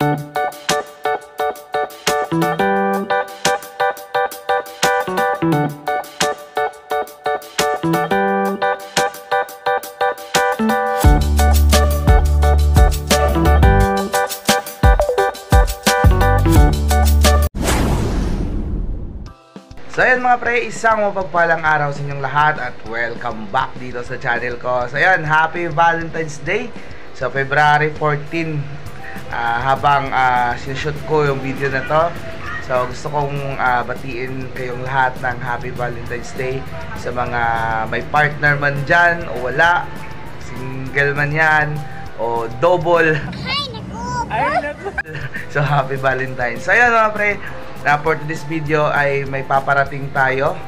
So ayan mga pre, isang mapagpalang araw sa inyong lahat at welcome back dito sa channel ko. So ayan, happy Valentine's Day sa February 14. Habang sinushoot ko yung video na to, so gusto kong batiin kayong lahat ng happy Valentine's Day. Sa mga may partner man dyan o wala, single man yan o double. So happy Valentine's. So ayan mga pre, for this video ay may paparating tayo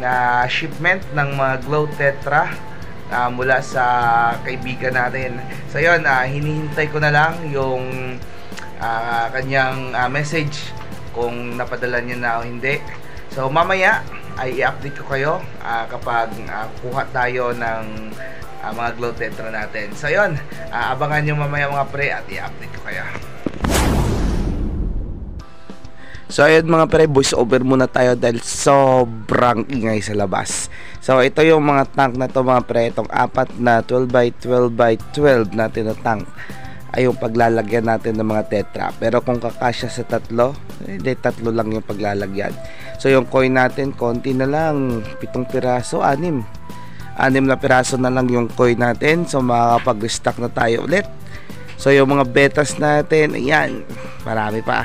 na shipment ng mga Glow Tetra mula sa kaibigan natin. So yun, hinihintay ko na lang yung kanyang message kung napadala niya na o hindi. So mamaya ay i-update ko kayo kapag kuha tayo ng mga Glow Tetra natin. So yun, abangan nyo mamaya mga pre at i-update ko kayo. So ayun mga pre, voice over muna tayo dahil sobrang ingay sa labas. So ito yung mga tank na to mga pre, itong apat na 12x12x12 natin na tank ay yung paglalagyan natin ng mga tetra. Pero kung kakasya sa tatlo, hindi, tatlo lang yung paglalagyan. So yung coin natin, konti na lang, 7 piraso, 6 na piraso na lang yung coin natin. So makakapag-restock na tayo ulit. So yung mga betas natin, ayan, marami pa.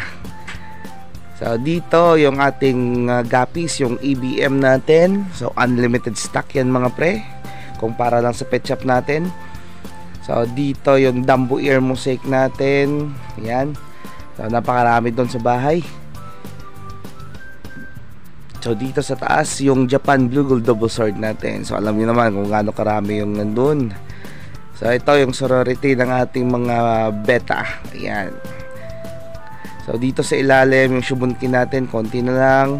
So dito yung ating gapis, yung EBM natin. So unlimited stock yan mga pre, kumpara lang sa pet shop natin. So dito yung Dumbo Ear Mosaic natin. Yan. So napakarami doon sa bahay. So dito sa taas yung Japan Blue Gold Double Sword natin. So alam niyo naman kung gaano karami yung nandun. So ito yung sorority ng ating mga beta. Ayan. So dito sa ilalim yung Shubunkin natin, konti na lang.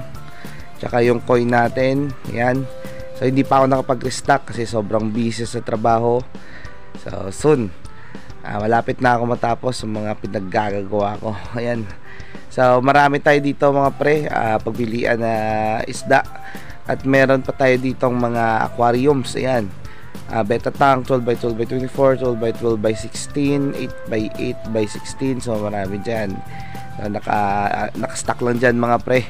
Tsaka yung coin natin, ayan. So hindi pa ako nakapag-restock kasi sobrang busy sa trabaho. So soon, malapit na ako matapos yung mga pinaggagawa ko. Ayan. So marami tayo dito mga pre, pagpilian na isda. At meron pa tayo ditong mga aquariums, ayan. Beta tank 12x12x24, 12x12x16, 8x8x16. So marami dyan. So, naka-stock lang dyan mga pre.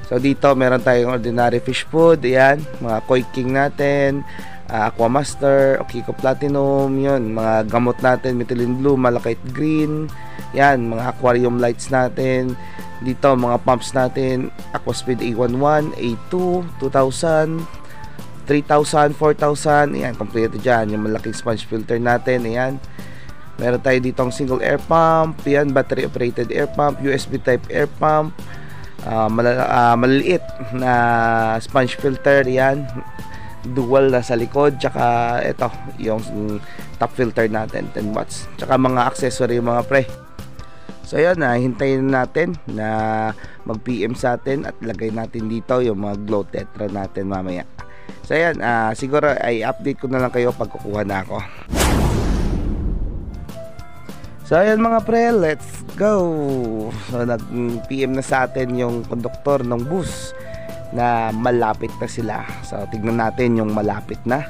So dito meron tayong ordinary fish food, ayan, mga koi king natin, Aquamaster, Okiko Platinum, yun, mga gamot natin, methylene blue, malachite green, yan, mga aquarium lights natin. Dito mga pumps natin, Aquaspeed A11, A2, 2000, 3000, 4000, ayan, kompleto dyan. Yung malaking sponge filter natin, ayan. Meron tayo ditong single air pump, yan, battery operated air pump, USB type air pump, maliliit na sponge filter, yan, dual na sa likod, tsaka ito, yung top filter natin, 10 watts, tsaka mga accessory mga pre. So yan, hintayin natin na mag PM sa atin at lagay natin dito yung mga Glow Tetra natin mamaya. So yan, siguro ay update ko na lang kayo pag kukuha na ako. So ayan mga pre, let's go. So nag-PM na sa atin yung konduktor ng bus na malapit na sila. So tignan natin yung malapit na,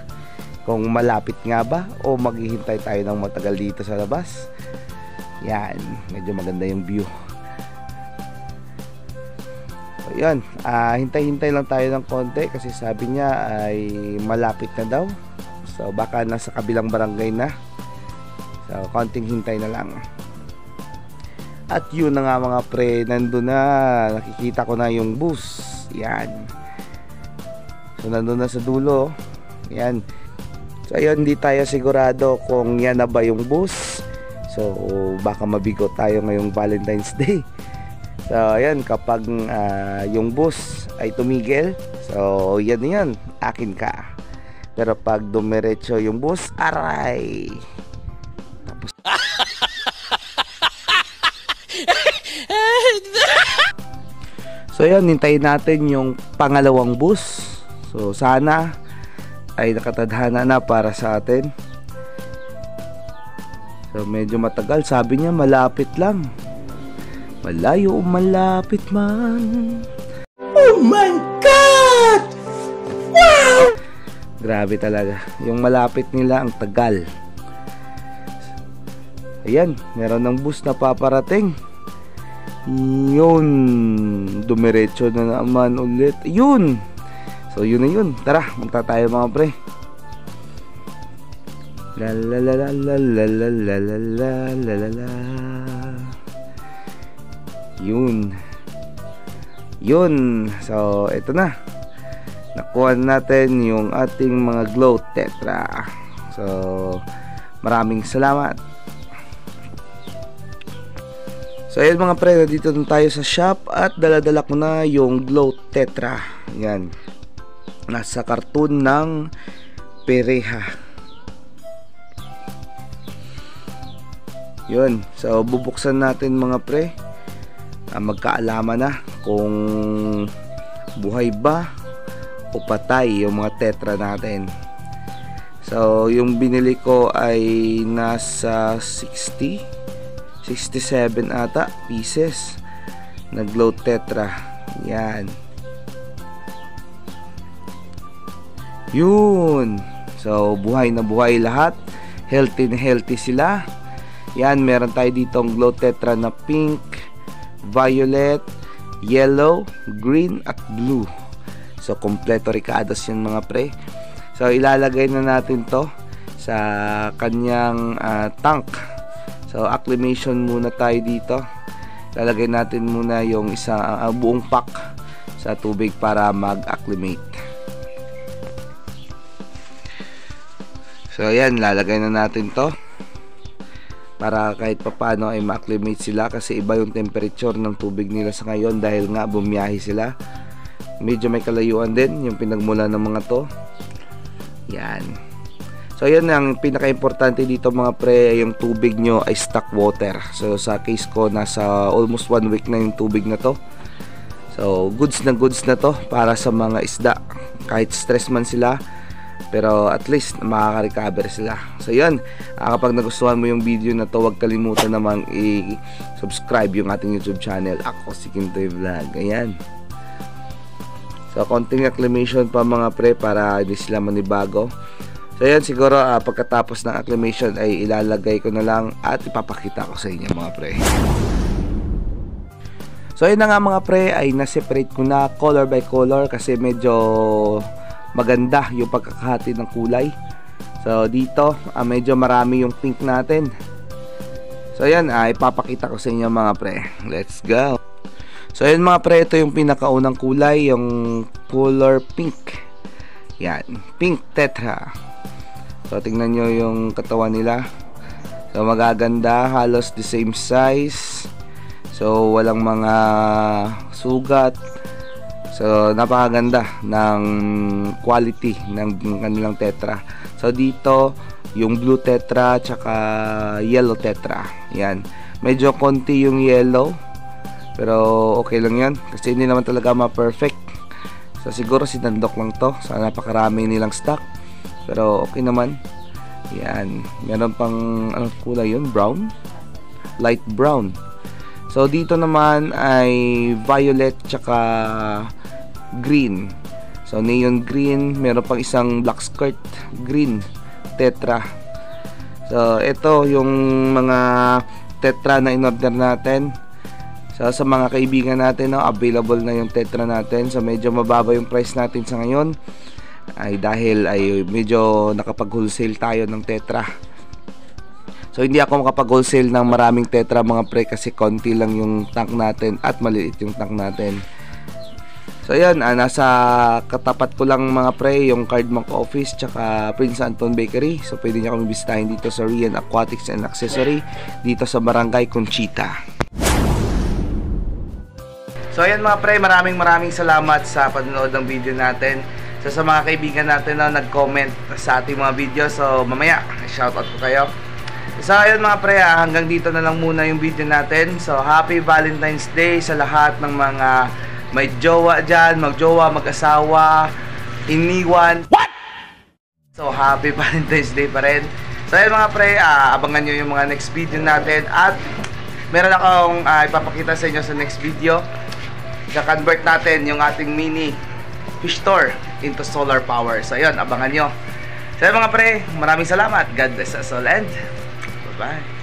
kung malapit nga ba o maghihintay tayo ng matagal dito sa labas. Yan, medyo maganda yung view. So yan, hintay-hintay lang tayo ng konti kasi sabi niya ay malapit na daw. So baka nasa kabilang barangay na. So, konting hintay na lang. At yun na nga mga pre, nandun na. Nakikita ko na yung bus. Yan. So, nandun na sa dulo. Yan. So, ayun, hindi tayo sigurado kung yan na ba yung bus. So, baka mabigo tayo ngayong Valentine's Day. So, ayan, kapag yung bus ay tumigil, so, yan, akin ka. Pero pag dumiretso yung bus, aray! So yan, hintayin natin yung pangalawang bus. So sana ay nakatadhana na para sa atin. So So medyo matagal. Sabi niya malapit lang. Malayo o malapit man. Oh my God! Wow! Grabe talaga. Yung malapit nila ang tagal. Ayan, meron ng bus na paparating. Yun, dumiretso na naman ulit. Yun. So yun na yun. Tara, punta tayo mga pre. La la la la la la la la la la la la. Yun. Yun. So ito na. Nakuha natin yung ating mga glow tetra. So maraming salamat. So ayun mga pre, dito na tayo sa shop at dala-dala ko na yung glow tetra. Yan. Nasa karton ng Pereha. Yun. So bubuksan natin mga pre. Magkaalaman na kung buhay ba o patay yung mga tetra natin. So yung binili ko ay nasa 67 ata pieces na glow tetra. Yan. Yun. So buhay na buhay lahat. Healthy na healthy sila. Yan, meron tayo ditong glow tetra na pink, violet, yellow, green at blue. So kompleto ricados yun mga pre. So ilalagay na natin to sa kanyang tank. So acclimation muna tayo dito. Lalagay natin muna yung isang buong pack sa tubig para mag-acclimate. So ayan, lalagay na natin to para kahit papano ay ma-acclimate sila, kasi iba yung temperature ng tubig nila sa ngayon dahil nga bumiyahe sila. Medyo may kalayuan din yung pinagmula ng mga to. Yan. So yan ang pinaka-importante dito mga pre, yung tubig nyo ay stock water. So sa case ko nasa almost 1 week na yung tubig na to. So goods na to para sa mga isda. Kahit stress man sila, pero at least makaka-recover sila. So yan, kapag nagustuhan mo yung video na to, huwag kalimutan namang i-subscribe yung ating YouTube channel. Ako si Kintoy Vlog. Ayan. So konting acclimation pa mga pre para hindi sila manibago. So yan, siguro pagkatapos ng acclimation ay ilalagay ko na lang at ipapakita ko sa inyo mga pre. So yun na nga mga pre, ay na-separate ko na color by color kasi medyo maganda yung pagkakahati ng kulay. So dito medyo marami yung pink natin. So yan, ipapakita ko sa inyo mga pre. Let's go. So yun mga pre, ito yung pinakaunang kulay, yung color pink. Yan, pink tetra. So tingnan nyo yung katawan nila. So magaganda, halos the same size. So walang mga sugat. So napakaganda ng quality ng kanilang tetra. So dito yung blue tetra tsaka yellow tetra. Yan. Medyo konti yung yellow, pero okay lang yan kasi hindi naman talaga ma-perfect. So siguro sinandok lang to. So napakarami nilang stock, pero okay naman. Yan. Meron pang anong kulay yun? Brown? Light brown. So dito naman ay violet tsaka green. So neon green. Meron pang isang black skirt green tetra. So ito yung mga tetra na in-order natin. So sa mga kaibigan natin, available na yung tetra natin. So medyo mababa yung price natin sa ngayon ay dahil ay medyo nakapag-wholesale tayo ng tetra. So hindi ako makapag-wholesale ng maraming tetra mga pre kasi konti lang yung tank natin at maliit yung tank natin. So yan, nasa katapat ko lang mga pre yung Cardmonk Office tsaka Prince Anton Bakery. So pwede nyo kami bisitahin dito sa Rian Aquatics and Accessory dito sa Barangay Conchita. So ayan mga pre, maraming salamat sa panonood ng video natin. So sa mga kaibigan natin na nag-comment sa ating mga video, so mamaya shoutout ko kayo. So ayun mga pre, hanggang dito na lang muna yung video natin. So happy Valentine's Day sa lahat ng mga may jowa dyan, mag-jowa, mag-asawa, iniwan. What? So happy Valentine's Day pa rin. So ayun mga pre, abangan nyo yung mga next video natin. At meron akong ipapakita sa inyo sa next video. Ika-convert natin yung ating mini fish store into solar power. So ayun, abangan nyo. So ayun mga pre, maraming salamat. God bless us all and bye-bye.